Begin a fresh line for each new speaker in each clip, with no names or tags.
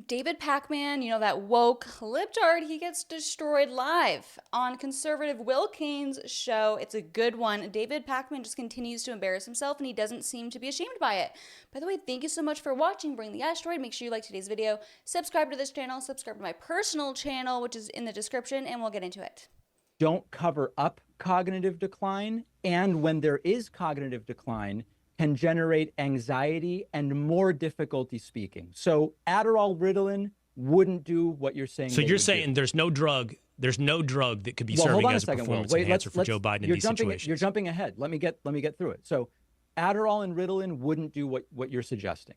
David Pakman, you know, that woke libtard, he gets destroyed live on conservative Will Cain's show. It's a good one. David Pakman just continues to embarrass himself, and he doesn't seem to be ashamed by it. By the way, thank you so much for watching Bring the Asteroid. Make sure you like today's video, subscribe to this channel, subscribe to my personal channel, which is in the description, and we'll get into it.
Don't cover up cognitive decline, and when there is cognitive decline, can generate anxiety and more difficulty speaking. So Adderall, Ritalin wouldn't do what you're saying.
So you're saying there's no drug that could be
hold
serving
on
as a performance enhancer for Joe Biden in these situations.
You're jumping ahead. Let me get through it. So Adderall and Ritalin wouldn't do what you're suggesting.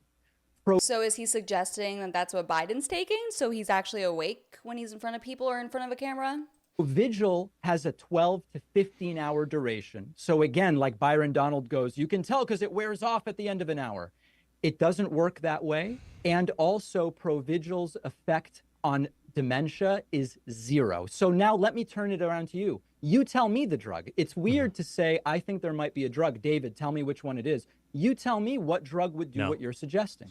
So is he suggesting that that's what Biden's taking? So he's actually awake when he's in front of people or in front of a camera?
Vigil has a 12 to 15 hour duration. So again, like Byron Donald goes, you can tell because it wears off at the end of an hour. It doesn't work that way. And also Provigil's effect on dementia is 0. So now let me turn it around to you. You tell me the drug. It's weird to say, I think there might be a drug. David, tell me which one it is. You tell me what drug would do what you're suggesting.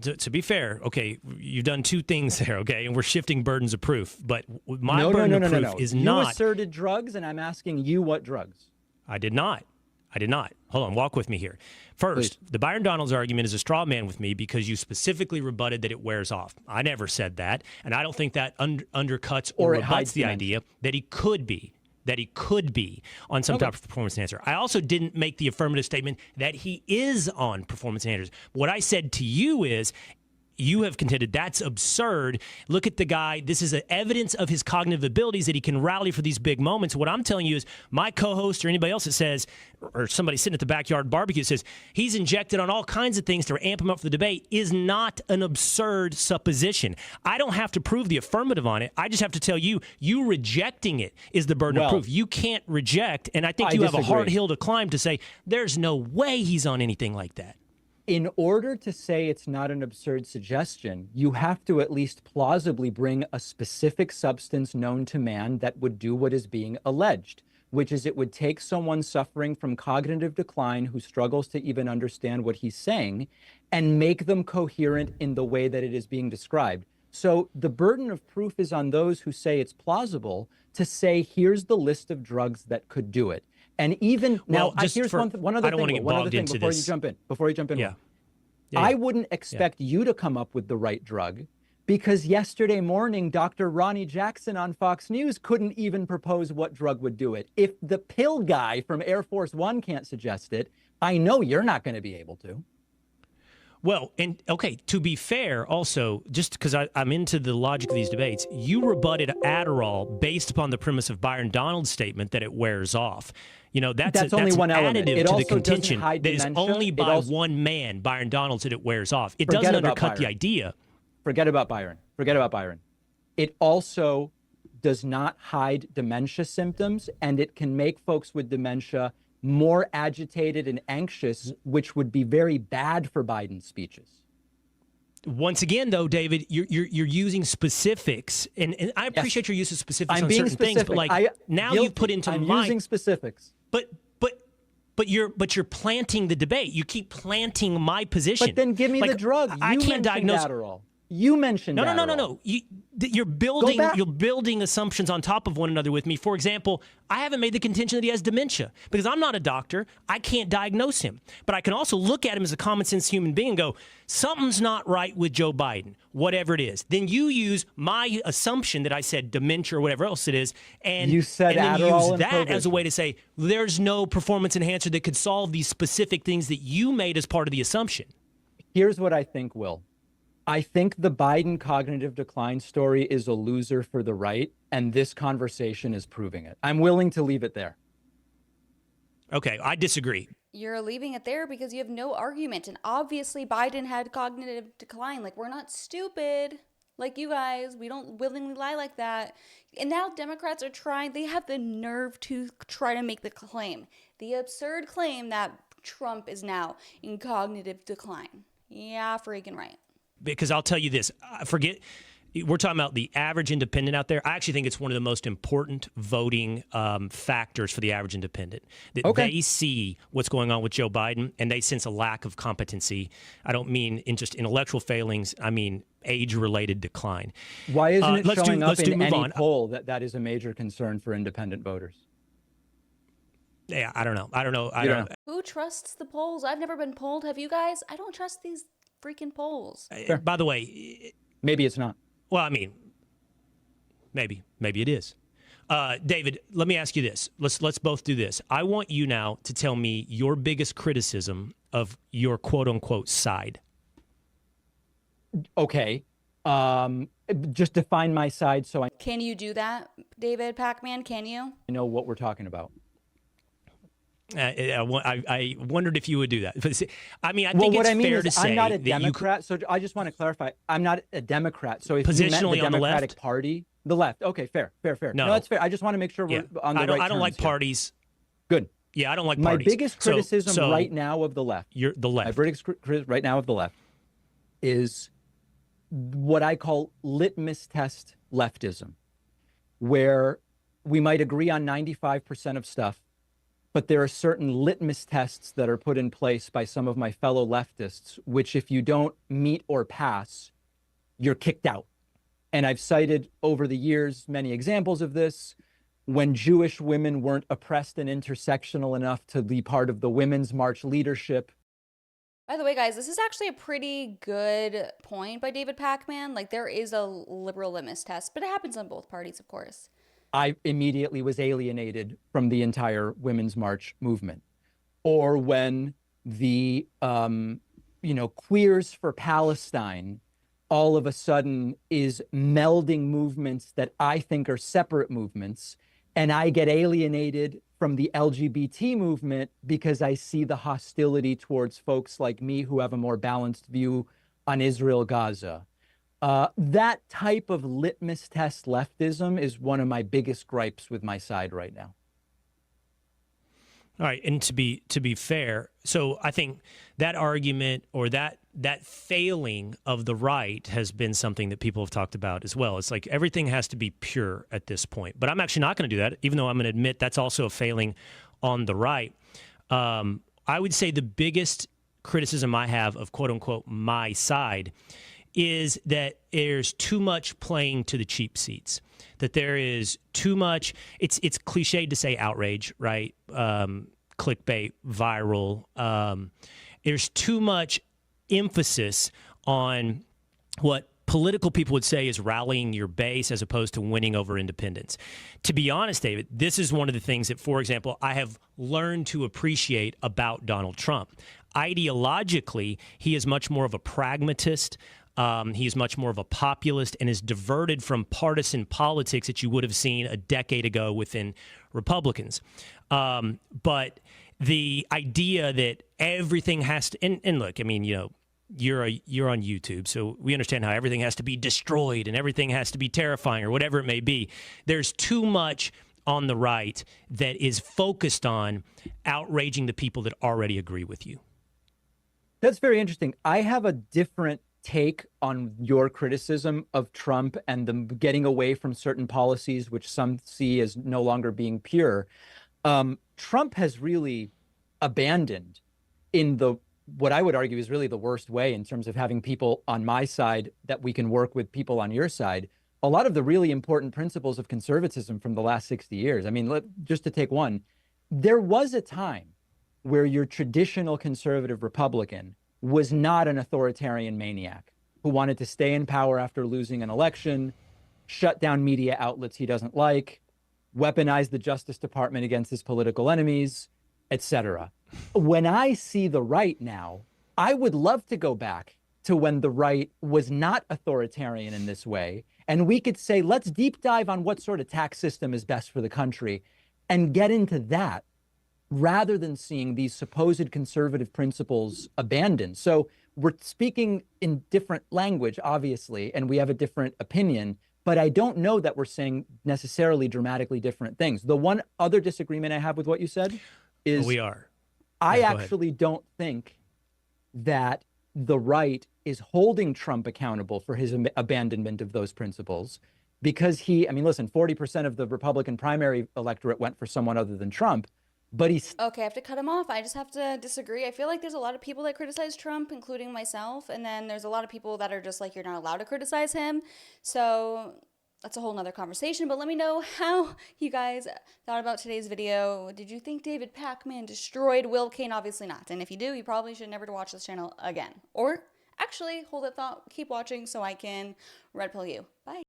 To be fair, okay, you've done two things there, okay, and we're shifting burdens of proof. But my burden of proof is not.
You asserted drugs, and I'm asking you what drugs.
I did not. Hold on, walk with me here. First, the Byron Donalds argument is a straw man with me because you specifically rebutted that it wears off. I never said that, and I don't think that undercuts or rebuts the idea that he could be. On some type of performance enhancer. I also didn't make the affirmative statement that he is on performance enhancers. What I said to you is, you have contended that's absurd. Look at the guy. This is evidence of his cognitive abilities that he can rally for these big moments. What I'm telling you is my co-host or anybody else that says, or somebody sitting at the backyard barbecue says, he's injected on all kinds of things to amp him up for the debate is not an absurd supposition. I don't have to prove the affirmative on it. I just have to tell you, you rejecting it is the burden of proof. You can't reject, and I think you have a hard hill to climb to say, there's no way he's on anything like that.
In order to say it's not an absurd suggestion, you have to at least plausibly bring a specific substance known to man that would do what is being alleged, which is it would take someone suffering from cognitive decline who struggles to even understand what he's saying and make them coherent in the way that it is being described. So the burden of proof is on those who say it's plausible to say, here's the list of drugs that could do it. And even now, here's one other thing before you jump in. I wouldn't expect you to come up with the right drug because yesterday morning, Dr. Ronnie Jackson on Fox News couldn't even propose what drug would do it. If the pill guy from Air Force One can't suggest it, I know you're not going to be able to.
Well, and okay, to be fair, also, just because I'm into the logic of these debates, you rebutted Adderall based upon the premise of Byron Donald's statement that it wears off. You know, that's only one element. Additive to the contention that is only by one man, Byron Donald's, that it wears off. It doesn't undercut the idea.
Forget about Byron. It also does not hide dementia symptoms, and it can make folks with dementia more agitated and anxious, which would be very bad for Biden's speeches.
Once again, though, David, you're using specifics, and I appreciate your use of specifics on certain things, but like now you've put into
I'm using specifics.
But you're planting the debate. You keep planting my position.
But then give me the drug. I can't diagnose Adderall. You mentioned
No. You're building assumptions on top of one another with me. For example, I haven't made the contention that he has dementia because I'm not a doctor. I can't diagnose him. But I can also look at him as a common sense human being and go, something's not right with Joe Biden, whatever it is. Then you use my assumption that I said dementia or whatever else it is, and
you said
and then
Adderall
use that as a way to say there's no performance enhancer that could solve these specific things that you made as part of the assumption.
Here's what I think, Will. I think the Biden cognitive decline story is a loser for the right, and this conversation is proving it. I'm willing to leave it there.
Okay, I disagree.
You're leaving it there because you have no argument, and obviously Biden had cognitive decline. Like, we're not stupid like you guys. We don't willingly lie like that. And now Democrats are trying, they have the nerve to try to make the claim, the absurd claim that Trump is now in cognitive decline. Yeah, freaking right.
Because I'll tell you this, forget we're talking about the average independent out there. I actually think it's one of the most important voting factors for the average independent. That they see what's going on with Joe Biden and they sense a lack of competency. I don't mean in just intellectual failings. I mean age-related decline.
Why isn't it showing up in any
on.
poll that is a major concern for independent voters?
Yeah, I don't know. I don't know.
Who trusts the polls? I've never been polled. Have you guys? I don't trust these freaking polls.
By the way,
maybe it's not.
Well, I mean, maybe it is. David, let me ask you this. Let's both do this. I want you now to tell me your biggest criticism of your quote unquote side.
Okay. Just define my side so I
Can you do that, David Pakman? Can you?
know what we're talking about.
I wondered if you would do that. I mean, I
well,
think
what
it's
I mean
fair
is
to say
I'm not a
that
Democrat, so I just want to clarify. I'm not a Democrat. So if you meant
positionally
the
on the
Democratic
left?
Party, the left. Okay, fair. No, that's fair. I just want to make sure we're on the right
I don't like
terms here.
parties.
Good.
Yeah, I don't like
My
parties.
biggest criticism
so
right now of the left.
You're the left.
My biggest criticism right now of the left is what I call litmus test leftism, where we might agree on 95% of stuff, but there are certain litmus tests that are put in place by some of my fellow leftists, which if you don't meet or pass, you're kicked out. And I've cited over the years many examples of this. When Jewish women weren't oppressed and intersectional enough to be part of the Women's March leadership.
By the way, guys, this is actually a pretty good point by David Pakman. Like, there is a liberal litmus test, but it happens on both parties, of course.
I immediately was alienated from the entire Women's March movement. Or when the, Queers for Palestine all of a sudden is melding movements that I think are separate movements, and I get alienated from the LGBT movement because I see the hostility towards folks like me who have a more balanced view on Israel, Gaza. That type of litmus test leftism is one of my biggest gripes with my side right now.
All right, and to be fair, so I think that argument or that failing of the right has been something that people have talked about as well. It's like everything has to be pure at this point. But I'm actually not going to do that, even though I'm going to admit that's also a failing on the right. I would say the biggest criticism I have of quote unquote my side is that there's too much playing to the cheap seats, that there is too much, it's cliched to say outrage, right? Clickbait, viral. There's too much emphasis on what political people would say is rallying your base as opposed to winning over independents. To be honest, David, this is one of the things that, for example, I have learned to appreciate about Donald Trump. Ideologically, he is much more of a pragmatist. He is much more of a populist and is diverted from partisan politics that you would have seen a decade ago within Republicans. But the idea that everything has to, and look, I mean, you're on YouTube, so we understand how everything has to be destroyed and everything has to be terrifying or whatever it may be. There's too much on the right that is focused on outraging the people that already agree with you.
That's very interesting. I have a different take on your criticism of Trump and them getting away from certain policies, which some see as no longer being pure. Trump has really abandoned in what I would argue is really the worst way in terms of having people on my side that we can work with people on your side. A lot of the really important principles of conservatism from the last 60 years. I mean, just to take one, there was a time where your traditional conservative Republican was not an authoritarian maniac who wanted to stay in power after losing an election, shut down media outlets he doesn't like, weaponize the Justice Department against his political enemies, etc. When I see the right now, I would love to go back to when the right was not authoritarian in this way. And we could say, let's deep dive on what sort of tax system is best for the country and get into that, rather than seeing these supposed conservative principles abandoned. So we're speaking in different language, obviously, and we have a different opinion, but I don't know that we're saying necessarily dramatically different things. The one other disagreement I have with what you said is
we are.
I actually don't think that the right is holding Trump accountable for his abandonment of those principles because I mean, listen, 40% of the Republican primary electorate went for someone other than Trump, but he's
Okay, I have to cut him off. I just have to disagree. I feel like there's a lot of people that criticize Trump, including myself, and then there's a lot of people that are just like, you're not allowed to criticize him. So that's a whole nother conversation, but let me know how you guys thought about today's video. Did you think David Pakman destroyed Will Cain? Obviously not. And if you do, you probably should never watch this channel again. Or actually, hold that thought, keep watching so I can red pill you. Bye.